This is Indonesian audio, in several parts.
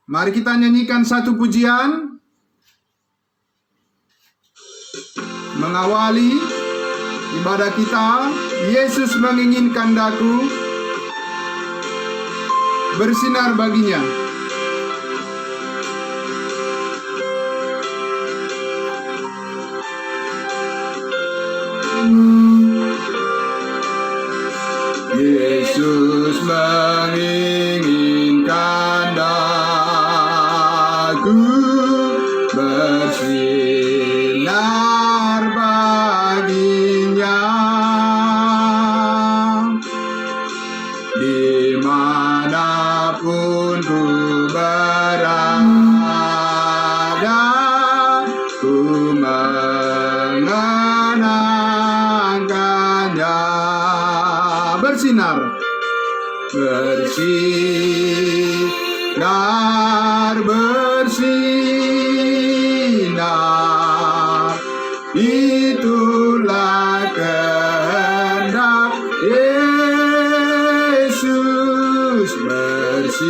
Mari kita nyanyikan satu pujian mengawali ibadah kita. Yesus menginginkan daku bersinar baginya. Yesus menginginkan daku bersinar baginya, dimanapun ku berada, ku mengenangkannya. Bersinar, bersinar, bersinar, itulah kehendak Yesus. Bersinar,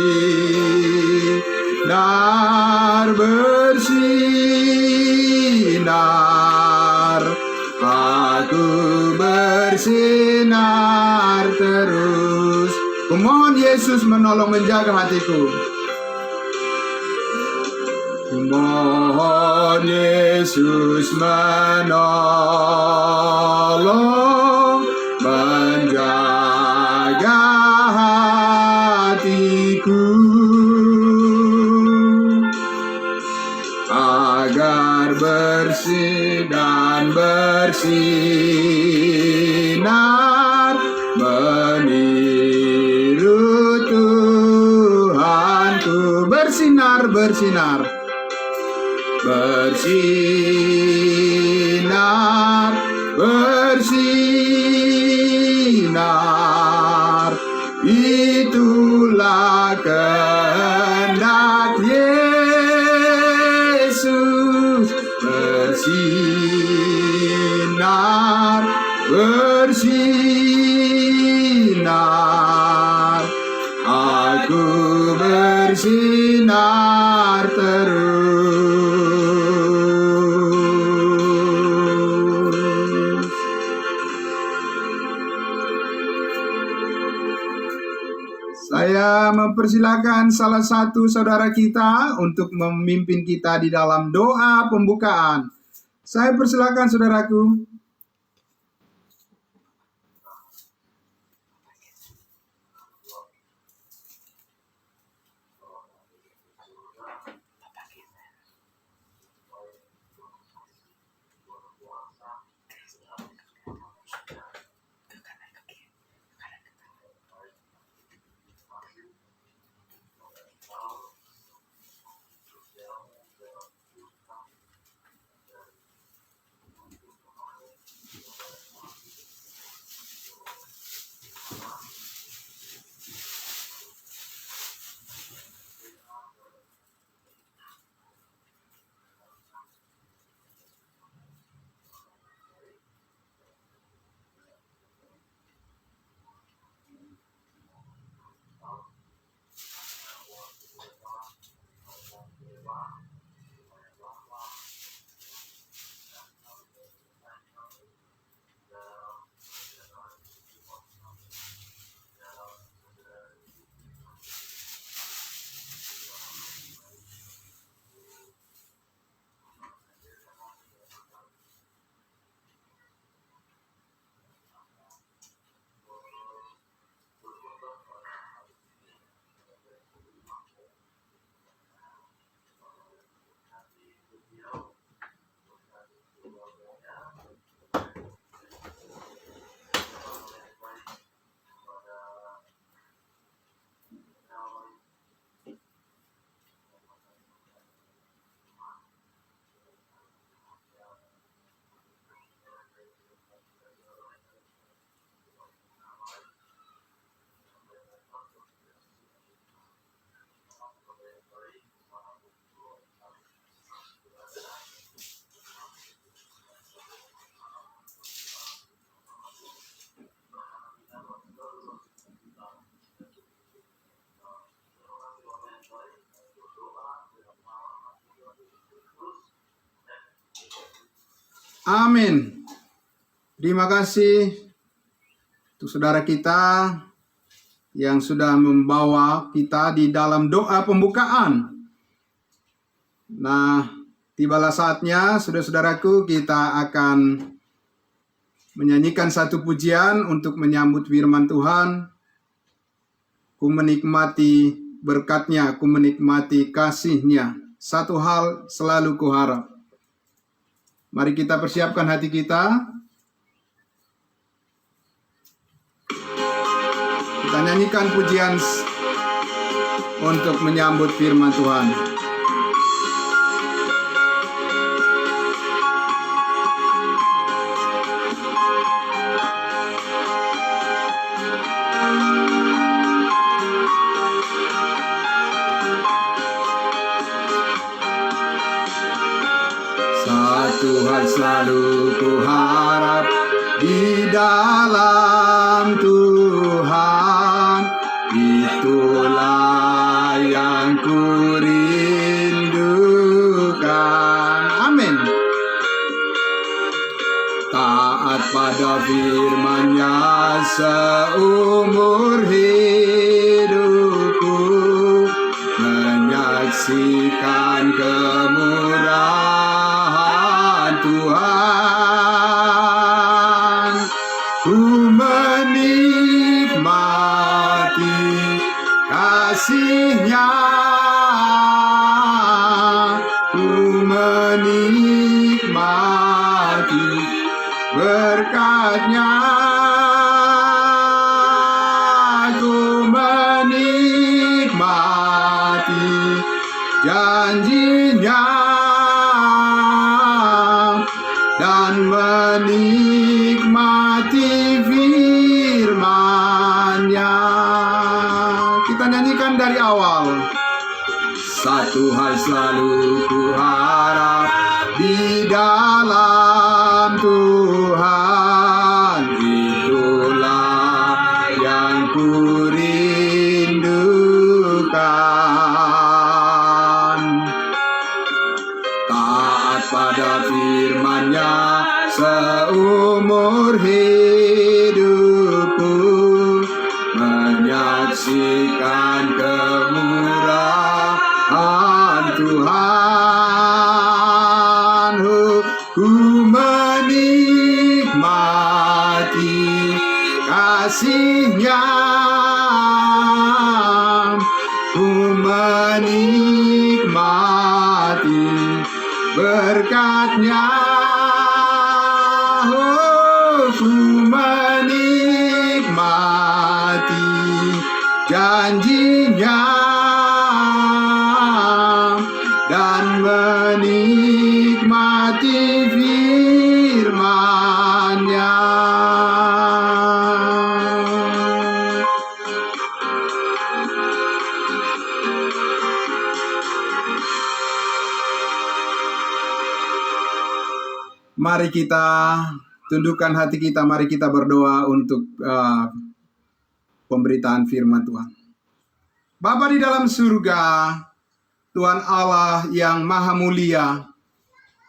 bersinar, aku bersinar terus. Kumohon Yesus menolong menjaga hatiku. Kumohon Yesus menolong menjaga hatiku, agar bersih dan bersinar meniru Tuhanku. Bersinar, bersinar, bersinar, bersinar, itulah kehendak Yesus. Bersinar, bersinar, aku bersinar terus. Saya mempersilakan salah satu saudara kita untuk memimpin kita di dalam doa pembukaan. Saya persilakan saudaraku. Amin. Terima kasih untuk saudara kita yang sudah membawa kita di dalam doa pembukaan. Nah, tibalah saatnya, saudara-saudaraku, kita akan menyanyikan satu pujian untuk menyambut firman Tuhan. Ku menikmati berkat-Nya, ku menikmati kasih-Nya. Satu hal selalu kuharap. Mari kita persiapkan hati kita. Kita nyanyikan pujian untuk menyambut firman Tuhan. Satu hal selalu kuharap di dalam Tuhan, itulah yang kurindukan. Amin. Taat pada firman-Nya seumur hidupku, menyaksikan kemurahan Tuhan. Ku menikmati kasih-Nya, ku menikmati berkat-Nya, ku menikmati janji-Nya, dan menikmati firman-Nya. Kita nyanyikan dari awal. Satu hal selalu kuharap di dalam Tuhan, itulah yang kurindukan. Taat pada firman-Nya seumur hidupku, menyaksikan kemurahan Tuhan. Ku menikmati kasih-Nya, ku menikmati berkat-Nya, ku menikmati janji-Nya, dan menikmati firman-Nya. Mari kita tundukkan hati kita, mari kita berdoa untuk pemberitaan firman Tuhan. Bapa di dalam surga, Tuhan Allah yang maha mulia,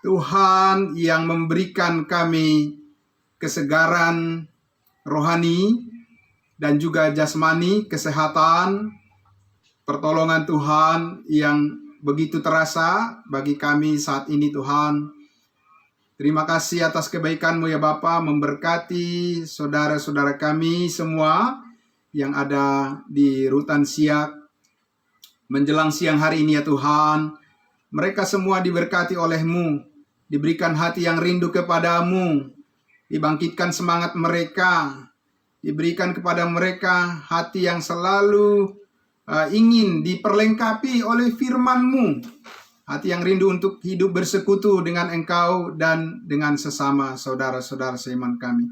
Tuhan yang memberikan kami kesegaran rohani dan juga jasmani, kesehatan, pertolongan Tuhan yang begitu terasa bagi kami saat ini Tuhan. Terima kasih atas kebaikan-Mu ya Bapa, memberkati saudara-saudara kami semua yang ada di Rutan Siak menjelang siang hari ini ya Tuhan. Mereka semua diberkati oleh-Mu, diberikan hati yang rindu kepada-Mu, dibangkitkan semangat mereka, diberikan kepada mereka hati yang selalu ingin diperlengkapi oleh firman-Mu, hati yang rindu untuk hidup bersekutu dengan Engkau dan dengan sesama saudara-saudara seiman kami.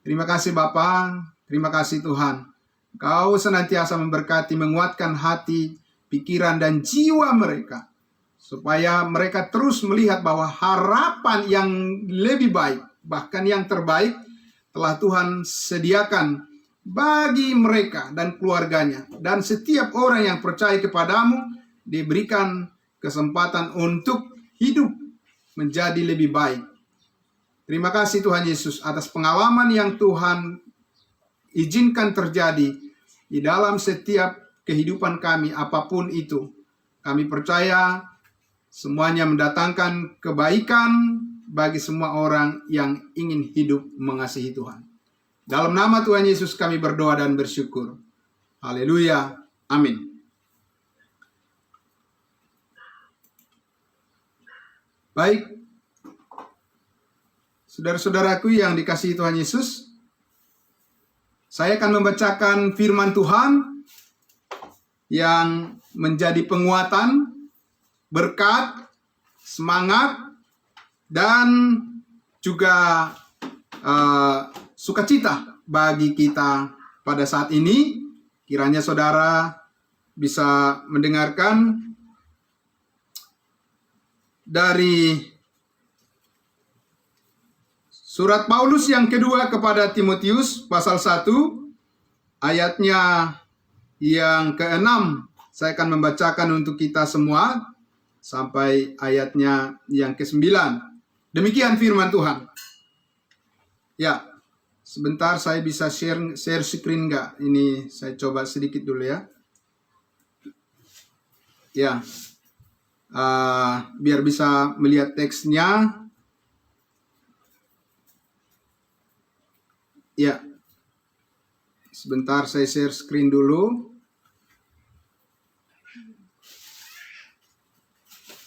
Terima kasih Bapa, terima kasih Tuhan. Kau senantiasa memberkati, menguatkan hati, pikiran dan jiwa mereka, supaya mereka terus melihat bahwa harapan yang lebih baik, bahkan yang terbaik, telah Tuhan sediakan bagi mereka dan keluarganya. Dan setiap orang yang percaya kepadamu diberikan kesempatan untuk hidup menjadi lebih baik. Terima kasih Tuhan Yesus atas pengalaman yang Tuhan izinkan terjadi di dalam setiap kehidupan kami, apapun itu. Kami percaya semuanya mendatangkan kebaikan bagi semua orang yang ingin hidup mengasihi Tuhan. Dalam nama Tuhan Yesus kami berdoa dan bersyukur. Haleluya. Amin. Baik, saudara-saudaraku yang dikasihi Tuhan Yesus, saya akan membacakan firman Tuhan yang menjadi penguatan, berkat, semangat, dan juga sukacita bagi kita pada saat ini. Kiranya saudara bisa mendengarkan dari surat Paulus yang kedua kepada Timotius pasal 1 ayatnya yang ke-6. Saya akan membacakan untuk kita semua sampai ayatnya yang ke-9. Demikian firman Tuhan. Ya, sebentar saya bisa share screen nggak? Ini saya coba sedikit dulu ya. Ya, biar bisa melihat teksnya. Ya, sebentar saya share screen dulu.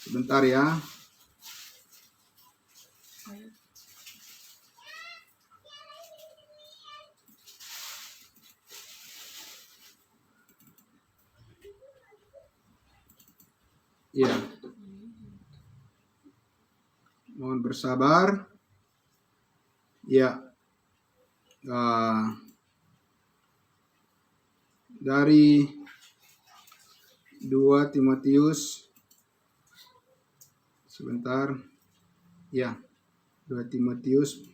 Sebentar ya. Ya, mohon bersabar. Ya, dari 2 Timotius, sebentar. Ya, 2 Timotius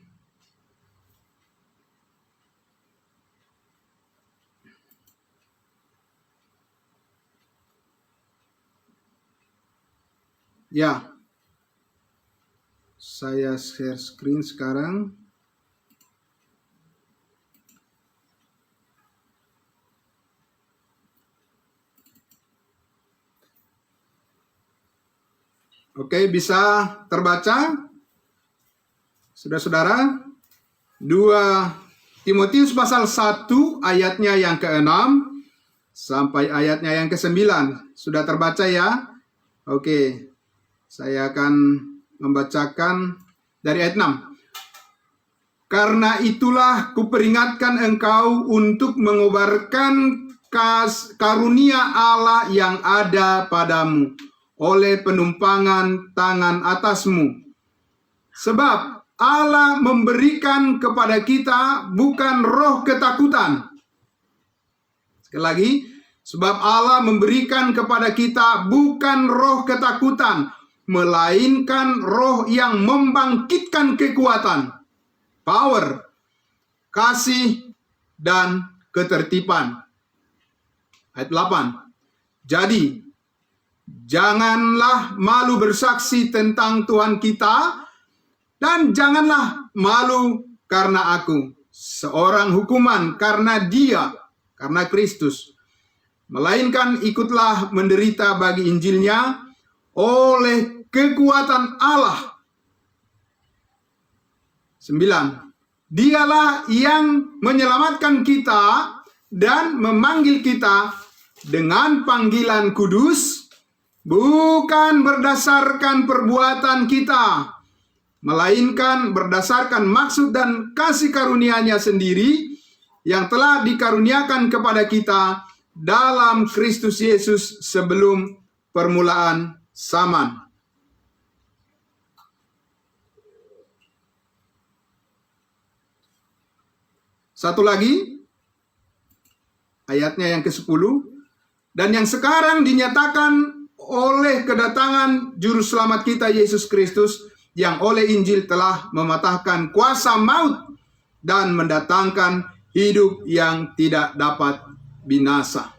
ya, saya share screen sekarang. Oke, bisa terbaca? Saudara-saudara, 2 Timotius pasal 1 ayatnya yang ke-6 sampai ayatnya yang ke-9. Sudah terbaca ya? Oke, saya akan membacakan dari ayat 6. Karena itulah kuperingatkan engkau untuk mengobarkan karunia Allah yang ada padamu oleh penumpangan tangan atasmu. Sebab Allah memberikan kepada kita bukan roh ketakutan. Sekali lagi, sebab Allah memberikan kepada kita bukan roh ketakutan, melainkan roh yang membangkitkan kekuatan, power, kasih, dan ketertiban. Ayat 8. Jadi, janganlah malu bersaksi tentang Tuhan kita, dan janganlah malu karena aku, seorang hukuman karena Dia, karena Kristus. Melainkan ikutlah menderita bagi Injilnya oleh kekuatan Allah. 9. Dialah yang menyelamatkan kita dan memanggil kita dengan panggilan kudus, bukan berdasarkan perbuatan kita, melainkan berdasarkan maksud dan kasih karunia-Nya sendiri yang telah dikaruniakan kepada kita dalam Kristus Yesus sebelum permulaan zaman. Satu lagi, ayatnya yang ke-10. Dan yang sekarang dinyatakan oleh kedatangan Juru Selamat kita Yesus Kristus, yang oleh Injil telah mematahkan kuasa maut dan mendatangkan hidup yang tidak dapat binasa.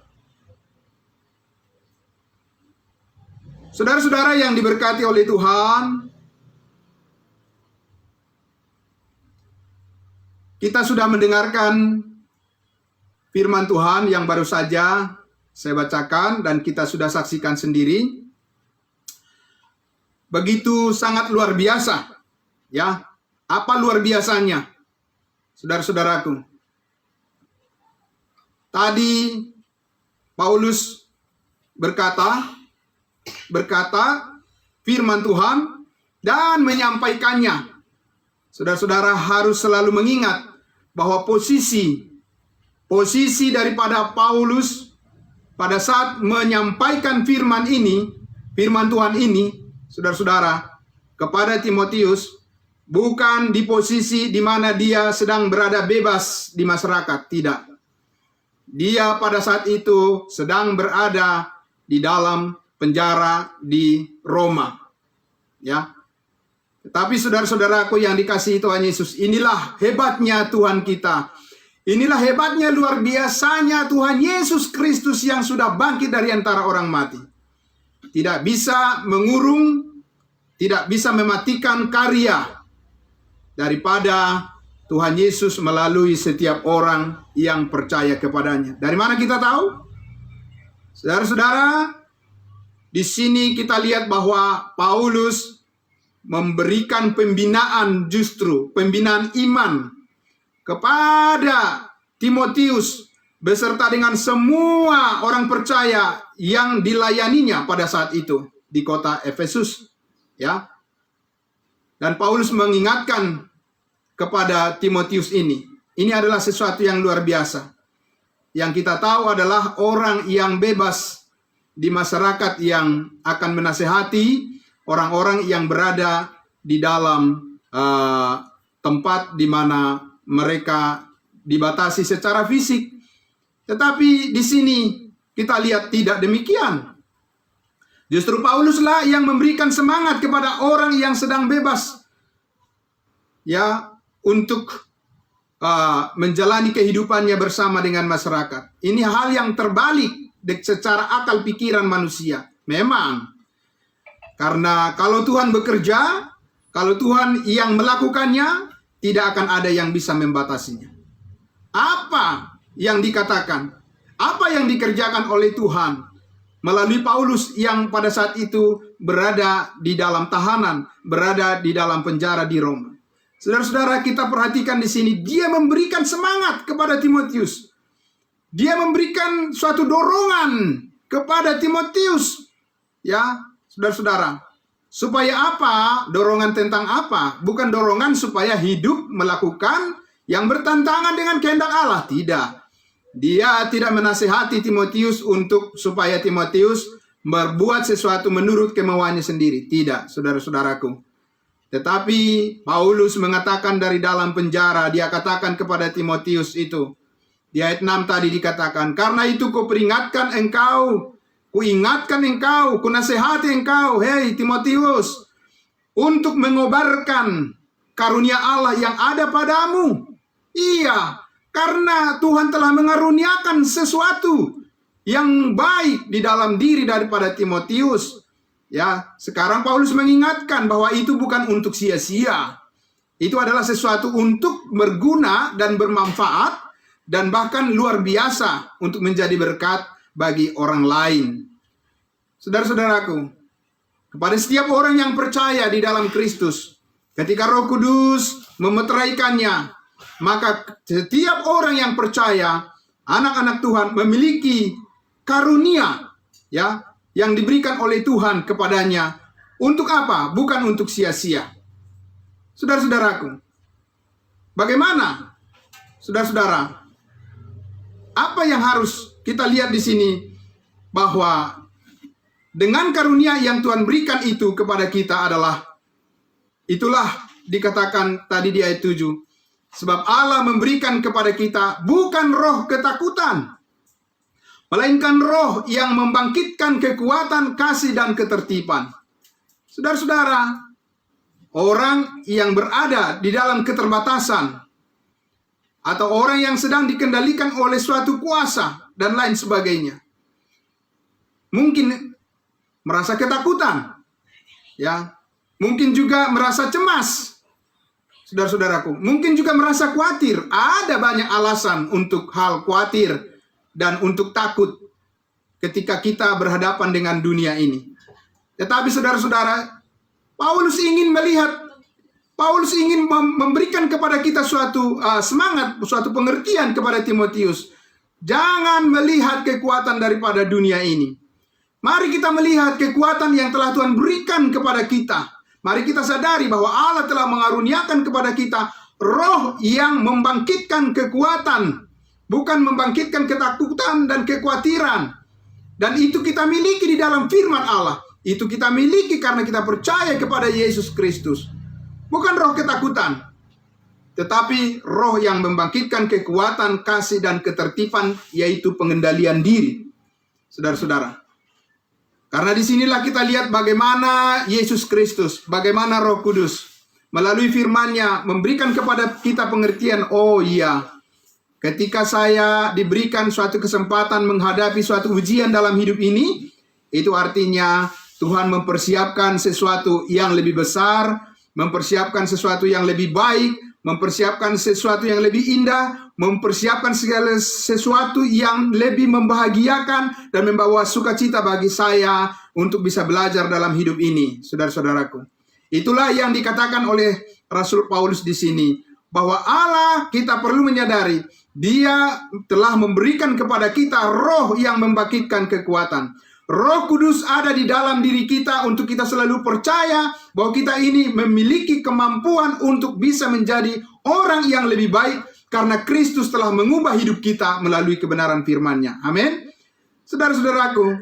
Saudara-saudara yang diberkati oleh Tuhan, kita sudah mendengarkan firman Tuhan yang baru saja saya bacakan dan kita sudah saksikan sendiri. Begitu sangat luar biasa, ya. Apa luar biasanya, saudara-saudaraku? Tadi Paulus berkata firman Tuhan dan menyampaikannya. Saudara-saudara harus selalu mengingat bahwa posisi daripada Paulus pada saat menyampaikan firman Tuhan ini, saudara-saudara, kepada Timotius, bukan di posisi di mana dia sedang berada bebas di masyarakat, tidak. Dia pada saat itu sedang berada di dalam penjara di Roma. Ya. Tetapi saudara-saudaraku yang dikasihi Tuhan Yesus, inilah hebatnya Tuhan kita. Inilah hebatnya luar biasanya Tuhan Yesus Kristus yang sudah bangkit dari antara orang mati. Tidak bisa mengurung, tidak bisa mematikan karya daripada Tuhan Yesus melalui setiap orang yang percaya kepadanya. Dari mana kita tahu? Saudara-saudara, di sini kita lihat bahwa Paulus memberikan pembinaan, justru pembinaan iman kepada Timotius beserta dengan semua orang percaya yang dilayaninya pada saat itu di kota Efesus, ya. Dan Paulus mengingatkan kepada Timotius ini adalah sesuatu yang luar biasa. Yang kita tahu adalah orang yang bebas di masyarakat yang akan menasehati orang-orang yang berada di dalam tempat di mana mereka dibatasi secara fisik. Tetapi di sini kita lihat tidak demikian. Justru Pauluslah yang memberikan semangat kepada orang yang sedang bebas, ya, untuk menjalani kehidupannya bersama dengan masyarakat. Ini hal yang terbalik secara akal pikiran manusia. Memang, karena kalau Tuhan bekerja, kalau Tuhan yang melakukannya, tidak akan ada yang bisa membatasinya. Apa yang dikatakan, apa yang dikerjakan oleh Tuhan melalui Paulus yang pada saat itu berada di dalam tahanan, berada di dalam penjara di Roma. Saudara-saudara, kita perhatikan di sini, dia memberikan semangat kepada Timotius. Dia memberikan suatu dorongan kepada Timotius. Ya, saudara-saudara. Supaya apa? Dorongan tentang apa? Bukan dorongan supaya hidup melakukan yang bertentangan dengan kehendak Allah. Tidak. Dia tidak menasihati Timotius supaya Timotius berbuat sesuatu menurut kemauannya sendiri. Tidak, saudara-saudaraku. Tetapi Paulus mengatakan dari dalam penjara, dia katakan kepada Timotius itu. Di ayat 6 tadi dikatakan, karena itu kuperingatkan engkau, kuingatkan engkau, kunasehati engkau, hei Timotius, untuk mengobarkan karunia Allah yang ada padamu. Iya, karena Tuhan telah mengaruniakan sesuatu yang baik di dalam diri daripada Timotius. Ya, sekarang Paulus mengingatkan bahwa itu bukan untuk sia-sia. Itu adalah sesuatu untuk berguna dan bermanfaat dan bahkan luar biasa untuk menjadi berkat bagi orang lain. Saudara-saudaraku, kepada setiap orang yang percaya di dalam Kristus, ketika Roh Kudus memeteraikannya, maka setiap orang yang percaya, anak-anak Tuhan memiliki karunia, ya, yang diberikan oleh Tuhan kepadanya. Untuk apa? Bukan untuk sia-sia. Saudara-saudaraku, bagaimana? Saudara-saudara, apa yang harus kita lihat di sini? Bahwa dengan karunia yang Tuhan berikan itu kepada kita adalah, itulah dikatakan tadi di ayat 7. Sebab Allah memberikan kepada kita bukan roh ketakutan, melainkan roh yang membangkitkan kekuatan, kasih, dan ketertiban. Saudara-saudara, orang yang berada di dalam keterbatasan, atau orang yang sedang dikendalikan oleh suatu kuasa, dan lain sebagainya, mungkin merasa ketakutan, ya, mungkin juga merasa cemas. saudara-saudaraku. Mungkin juga merasa khawatir. Ada banyak alasan untuk hal khawatir dan untuk takut ketika kita berhadapan dengan dunia ini. Tetapi saudara-saudara, Paulus ingin memberikan kepada kita suatu semangat, suatu pengertian kepada Timotius. Jangan melihat kekuatan daripada dunia ini. Mari kita melihat kekuatan yang telah Tuhan berikan kepada kita. Mari kita sadari bahwa Allah telah mengaruniakan kepada kita roh yang membangkitkan kekuatan, bukan membangkitkan ketakutan dan kekhawatiran. Dan itu kita miliki di dalam firman Allah. Itu kita miliki karena kita percaya kepada Yesus Kristus. Bukan roh ketakutan, tetapi roh yang membangkitkan kekuatan, kasih, dan ketertiban, yaitu pengendalian diri. Saudara-saudara, karena disinilah kita lihat bagaimana Yesus Kristus, bagaimana Roh Kudus melalui firman-Nya memberikan kepada kita pengertian. Oh iya, ketika saya diberikan suatu kesempatan menghadapi suatu ujian dalam hidup ini, itu artinya Tuhan mempersiapkan sesuatu yang lebih besar, mempersiapkan sesuatu yang lebih baik, mempersiapkan sesuatu yang lebih indah, mempersiapkan segala sesuatu yang lebih membahagiakan dan membawa sukacita bagi saya untuk bisa belajar dalam hidup ini, saudara-saudaraku. Itulah yang dikatakan oleh Rasul Paulus di sini, bahwa Allah, kita perlu menyadari, Dia telah memberikan kepada kita roh yang membangkitkan kekuatan. Roh Kudus ada di dalam diri kita untuk kita selalu percaya bahwa kita ini memiliki kemampuan untuk bisa menjadi orang yang lebih baik karena Kristus telah mengubah hidup kita melalui kebenaran firman-Nya. Amin. Saudara-saudaraku,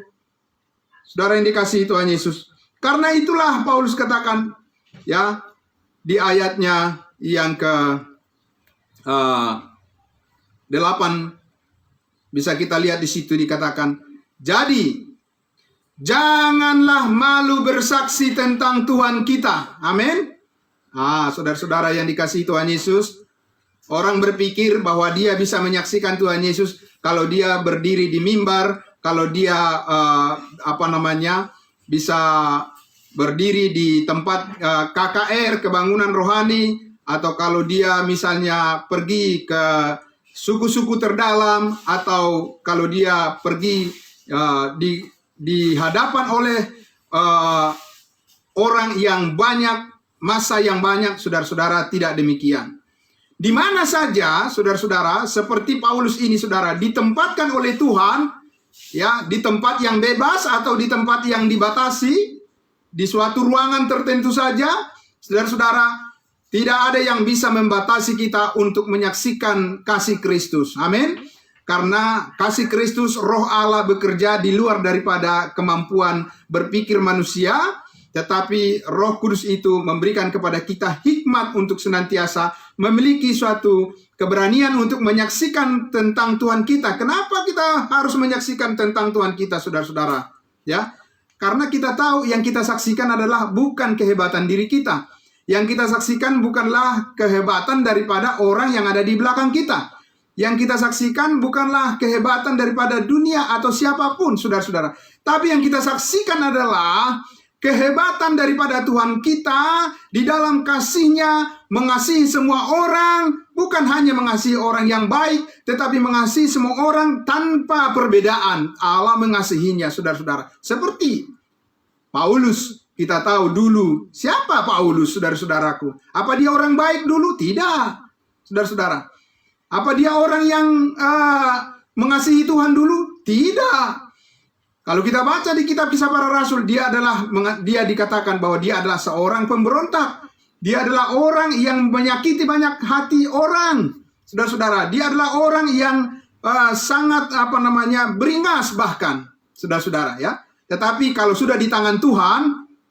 saudara yang dikasihi Tuhan Yesus, karena itulah Paulus katakan ya di ayatnya yang ke 8, bisa kita lihat di situ dikatakan, jadi janganlah malu bersaksi tentang Tuhan kita. Amin. Saudara-saudara yang dikasihi Tuhan Yesus, orang berpikir bahwa dia bisa menyaksikan Tuhan Yesus kalau dia berdiri di mimbar, kalau dia bisa berdiri di tempat KKR, kebangunan rohani, atau kalau dia misalnya pergi ke suku-suku terdalam, atau kalau dia pergi di hadapan oleh orang yang banyak, masa yang banyak. Saudara-saudara, tidak demikian. Di mana saja, saudara-saudara, seperti Paulus ini, saudara, ditempatkan oleh Tuhan, ya, di tempat yang bebas atau di tempat yang dibatasi, di suatu ruangan tertentu saja, saudara-saudara, tidak ada yang bisa membatasi kita untuk menyaksikan kasih Kristus. Amin. Karena kasih Kristus, roh Allah bekerja di luar daripada kemampuan berpikir manusia, tetapi Roh Kudus itu memberikan kepada kita hikmat untuk senantiasa memiliki suatu keberanian untuk menyaksikan tentang Tuhan kita. Kenapa kita harus menyaksikan tentang Tuhan kita, saudara-saudara? Ya, karena kita tahu yang kita saksikan adalah bukan kehebatan diri kita. Yang kita saksikan bukanlah kehebatan daripada orang yang ada di belakang kita. Yang kita saksikan bukanlah kehebatan daripada dunia atau siapapun, saudara-saudara. Tapi yang kita saksikan adalah kehebatan daripada Tuhan kita di dalam kasih-Nya mengasihi semua orang. Bukan hanya mengasihi orang yang baik, tetapi mengasihi semua orang tanpa perbedaan. Allah mengasihinya, saudara-saudara. Seperti Paulus, kita tahu dulu. Siapa Paulus, saudara-saudaraku? Apa dia orang baik dulu? Tidak, saudara-saudara. Apa dia orang yang mengasihi Tuhan dulu? Tidak. Kalau kita baca di kitab Kisah Para Rasul, dia dikatakan bahwa dia adalah seorang pemberontak. Dia adalah orang yang menyakiti banyak hati orang. Saudara-saudara, dia adalah orang yang sangat beringas bahkan, saudara-saudara, ya. Tetapi kalau sudah di tangan Tuhan,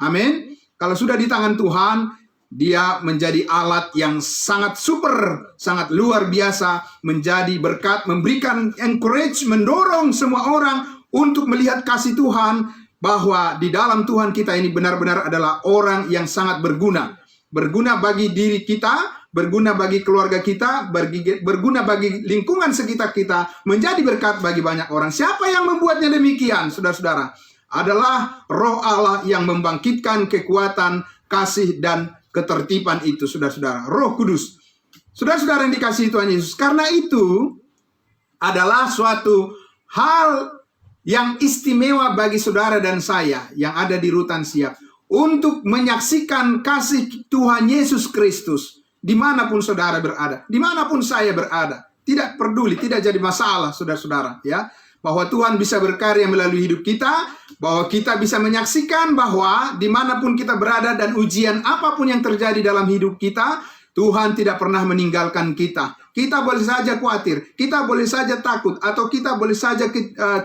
amin. Kalau sudah di tangan Tuhan, dia menjadi alat yang sangat super, sangat luar biasa, menjadi berkat, memberikan encourage, mendorong semua orang untuk melihat kasih Tuhan, bahwa di dalam Tuhan kita ini benar-benar adalah orang yang sangat berguna. Berguna bagi diri kita, berguna bagi keluarga kita, berguna bagi lingkungan sekitar kita, menjadi berkat bagi banyak orang. Siapa yang membuatnya demikian, saudara-saudara? Adalah Roh Allah yang membangkitkan kekuatan, kasih, dan ketertiban itu, saudara-saudara. Roh Kudus. Saudara-saudara yang dikasihi Tuhan Yesus, karena itu adalah suatu hal yang istimewa bagi saudara dan saya yang ada di Rutan Siak untuk menyaksikan kasih Tuhan Yesus Kristus dimanapun saudara berada, dimanapun saya berada. Tidak peduli, tidak jadi masalah, saudara-saudara, ya. Bahwa Tuhan bisa berkarya melalui hidup kita, bahwa kita bisa menyaksikan bahwa dimanapun kita berada dan ujian apapun yang terjadi dalam hidup kita, Tuhan tidak pernah meninggalkan kita. Kita boleh saja khawatir, kita boleh saja takut, atau kita boleh saja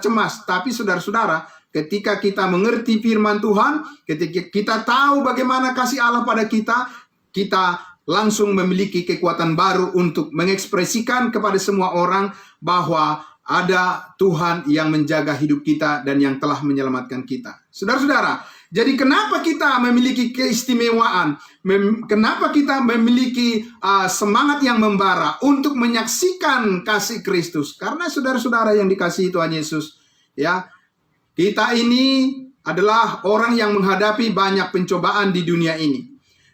cemas. Tapi saudara-saudara, ketika kita mengerti firman Tuhan, ketika kita tahu bagaimana kasih Allah pada kita, kita langsung memiliki kekuatan baru untuk mengekspresikan kepada semua orang bahwa ada Tuhan yang menjaga hidup kita dan yang telah menyelamatkan kita. Saudara-saudara, jadi kenapa kita memiliki keistimewaan? Kenapa kita memiliki semangat yang membara untuk menyaksikan kasih Kristus? Karena saudara-saudara yang dikasihi Tuhan Yesus, ya, kita ini adalah orang yang menghadapi banyak pencobaan di dunia ini.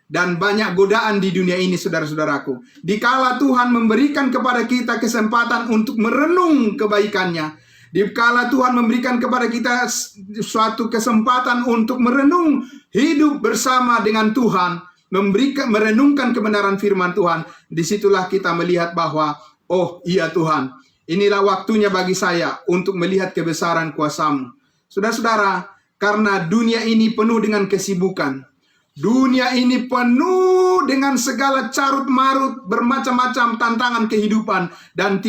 Dan banyak godaan di dunia ini, saudara-saudaraku. Dikala Tuhan memberikan kepada kita kesempatan untuk merenung kebaikannya, dikala Tuhan memberikan kepada kita suatu kesempatan untuk merenung hidup bersama dengan Tuhan, merenungkan kebenaran firman Tuhan, disitulah kita melihat bahwa, oh iya Tuhan, inilah waktunya bagi saya untuk melihat kebesaran kuasa-Mu. Saudara-saudara, karena dunia ini penuh dengan kesibukan, dunia ini penuh dengan segala carut marut, bermacam-macam tantangan kehidupan, dan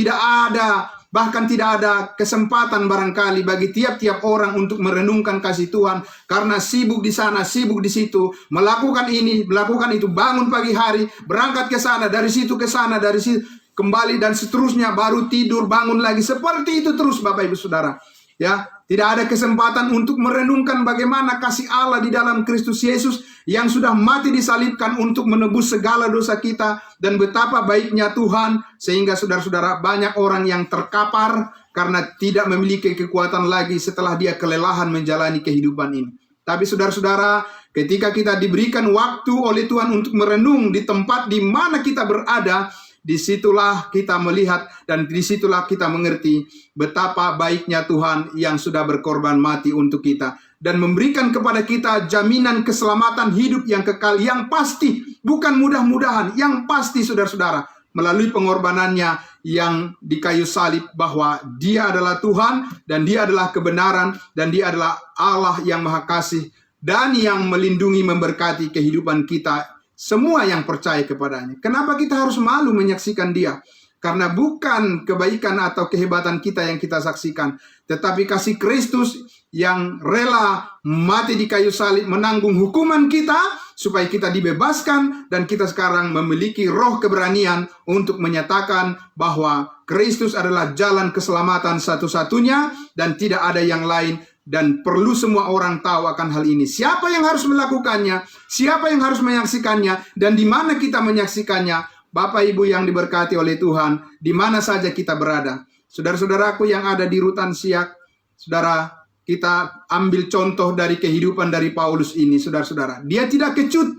bahkan tidak ada kesempatan barangkali bagi tiap-tiap orang untuk merenungkan kasih Tuhan, karena sibuk di sana, sibuk di situ, melakukan ini, melakukan itu, bangun pagi hari, berangkat ke sana, dari situ ke sana, dari situ kembali dan seterusnya, baru tidur, bangun lagi, seperti itu terus Bapak Ibu Saudara. Ya, tidak ada kesempatan untuk merenungkan bagaimana kasih Allah di dalam Kristus Yesus yang sudah mati disalibkan untuk menebus segala dosa kita, dan betapa baiknya Tuhan sehingga saudara-saudara banyak orang yang terkapar karena tidak memiliki kekuatan lagi setelah dia kelelahan menjalani kehidupan ini. Tapi saudara-saudara, ketika kita diberikan waktu oleh Tuhan untuk merenung di tempat di mana kita berada, disitulah kita melihat dan disitulah kita mengerti betapa baiknya Tuhan yang sudah berkorban mati untuk kita dan memberikan kepada kita jaminan keselamatan hidup yang kekal, yang pasti, bukan mudah-mudahan, yang pasti saudara-saudara, melalui pengorbanannya yang di kayu salib, bahwa Dia adalah Tuhan dan Dia adalah kebenaran dan Dia adalah Allah yang Maha Kasih dan yang melindungi, memberkati kehidupan kita semua yang percaya kepadanya. Kenapa kita harus malu menyaksikan Dia? Karena bukan kebaikan atau kehebatan kita yang kita saksikan, tetapi kasih Kristus yang rela mati di kayu salib menanggung hukuman kita supaya kita dibebaskan, dan kita sekarang memiliki roh keberanian untuk menyatakan bahwa Kristus adalah jalan keselamatan satu-satunya dan tidak ada yang lain. Dan perlu semua orang tahu akan hal ini. Siapa yang harus melakukannya? Siapa yang harus menyaksikannya? Dan di mana kita menyaksikannya? Bapak Ibu yang diberkati oleh Tuhan, di mana saja kita berada. Saudara-saudaraku yang ada di Rutan Siak, saudara, kita ambil contoh dari kehidupan dari Paulus ini, saudara-saudara. Dia tidak kecut.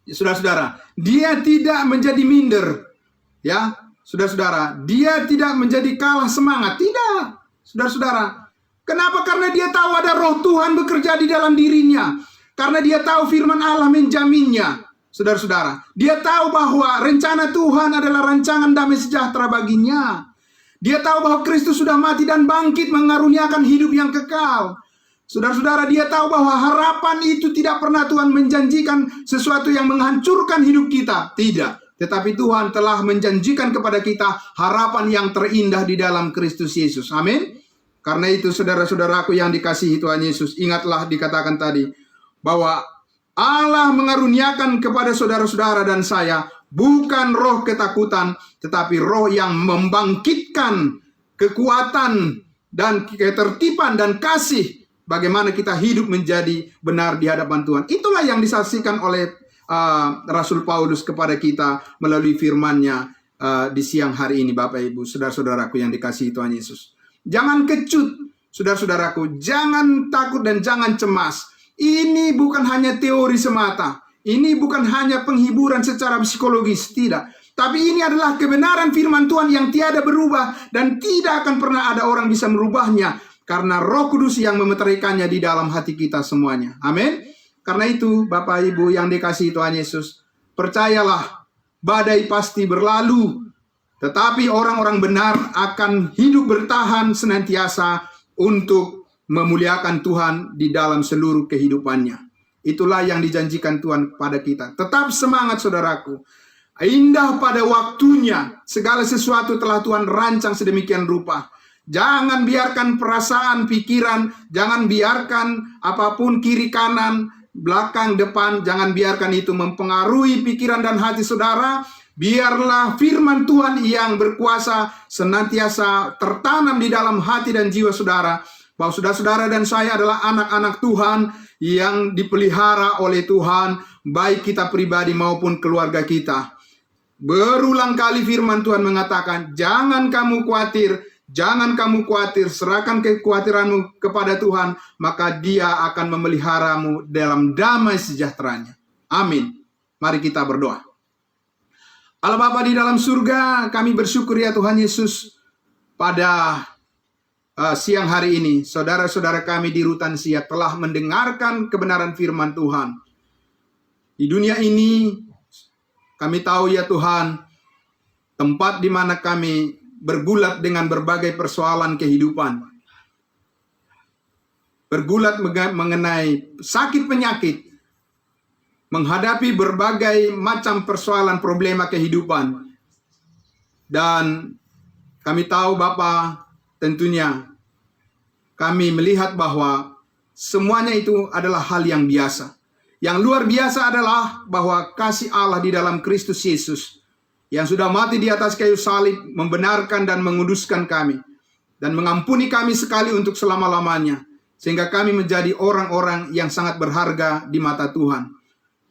Saudara-saudara, dia tidak menjadi minder. Ya, saudara-saudara, dia tidak menjadi kalah semangat. Tidak, saudara-saudara. Kenapa? Karena dia tahu ada roh Tuhan bekerja di dalam dirinya. Karena dia tahu firman Allah menjaminnya. Saudara-saudara, dia tahu bahwa rencana Tuhan adalah rancangan damai sejahtera baginya. Dia tahu bahwa Kristus sudah mati dan bangkit mengaruniakan hidup yang kekal. Saudara-saudara, dia tahu bahwa harapan itu tidak pernah Tuhan menjanjikan sesuatu yang menghancurkan hidup kita. Tidak. Tetapi Tuhan telah menjanjikan kepada kita harapan yang terindah di dalam Kristus Yesus. Amin. Karena itu saudara-saudaraku yang dikasihi Tuhan Yesus, ingatlah dikatakan tadi bahwa Allah mengaruniakan kepada saudara-saudara dan saya bukan roh ketakutan, tetapi roh yang membangkitkan kekuatan dan ketertiban dan kasih, bagaimana kita hidup menjadi benar di hadapan Tuhan. Itulah yang disaksikan oleh Rasul Paulus kepada kita melalui firman-Nya di siang hari ini, Bapak Ibu, saudara-saudaraku yang dikasihi Tuhan Yesus. Jangan kecut, saudara-saudaraku. Jangan takut dan jangan cemas. Ini bukan hanya teori semata. Ini bukan hanya penghiburan secara psikologis, tidak. Tapi ini adalah kebenaran firman Tuhan yang tiada berubah dan tidak akan pernah ada orang bisa merubahnya. Karena Roh Kudus yang memeterikannya di dalam hati kita semuanya. Amin. Karena itu Bapak Ibu yang dikasihi Tuhan Yesus, percayalah, badai pasti berlalu, tetapi orang-orang benar akan hidup bertahan senantiasa untuk memuliakan Tuhan di dalam seluruh kehidupannya. Itulah yang dijanjikan Tuhan kepada kita. Tetap semangat saudaraku. Indah pada waktunya. Segala sesuatu telah Tuhan rancang sedemikian rupa. Jangan biarkan perasaan, pikiran, jangan biarkan apapun kiri kanan, belakang, depan, jangan biarkan itu mempengaruhi pikiran dan hati saudara. Biarlah firman Tuhan yang berkuasa senantiasa tertanam di dalam hati dan jiwa saudara, bahwa saudara-saudara dan saya adalah anak-anak Tuhan yang dipelihara oleh Tuhan, baik kita pribadi maupun keluarga kita. Berulang kali firman Tuhan mengatakan, jangan kamu khawatir, jangan kamu khawatir, serahkan kekhawatiranmu kepada Tuhan, maka Dia akan memeliharamu dalam damai sejahteranya. Amin. Mari kita berdoa. Allah Bapa di dalam surga, kami bersyukur ya Tuhan Yesus, pada siang hari ini, saudara-saudara kami di Rutan Siak telah mendengarkan kebenaran firman Tuhan. Di dunia ini, kami tahu ya Tuhan, tempat di mana kami bergulat dengan berbagai persoalan kehidupan. Bergulat mengenai sakit penyakit, menghadapi berbagai macam persoalan problema kehidupan. Dan kami tahu Bapa, tentunya kami melihat bahwa semuanya itu adalah hal yang biasa. Yang luar biasa adalah bahwa kasih Allah di dalam Kristus Yesus yang sudah mati di atas kayu salib membenarkan dan menguduskan kami dan mengampuni kami sekali untuk selama-lamanya, sehingga kami menjadi orang-orang yang sangat berharga di mata Tuhan.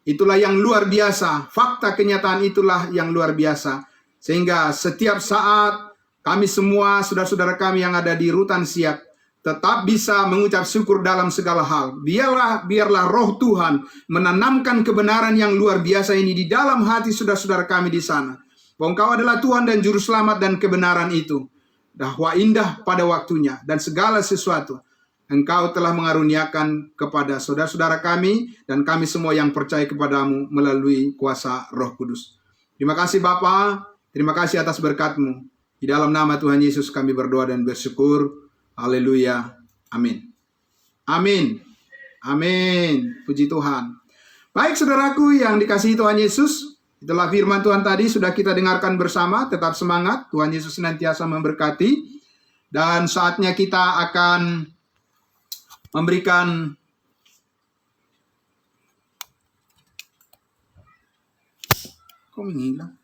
Itulah yang luar biasa, fakta kenyataan itulah yang luar biasa, sehingga setiap saat kami semua, saudara-saudara kami yang ada di Rutan Siak, tetap bisa mengucap syukur dalam segala hal. Biarlah roh Tuhan menanamkan kebenaran yang luar biasa ini di dalam hati saudara-saudara kami di sana. Bahwa Engkau adalah Tuhan dan Juru Selamat dan kebenaran itu. Bahwa indah pada waktunya dan segala sesuatu Engkau telah mengaruniakan kepada saudara-saudara kami dan kami semua yang percaya kepadamu melalui kuasa Roh Kudus. Terima kasih Bapa, terima kasih atas berkat-Mu. Di dalam nama Tuhan Yesus kami berdoa dan bersyukur. Haleluya. Amin. Amin. Amin. Puji Tuhan. Baik saudaraku yang dikasihi Tuhan Yesus, itulah firman Tuhan tadi sudah kita dengarkan bersama. Tetap semangat. Tuhan Yesus senantiasa memberkati. Dan saatnya kita akan memberikan kok menghilang?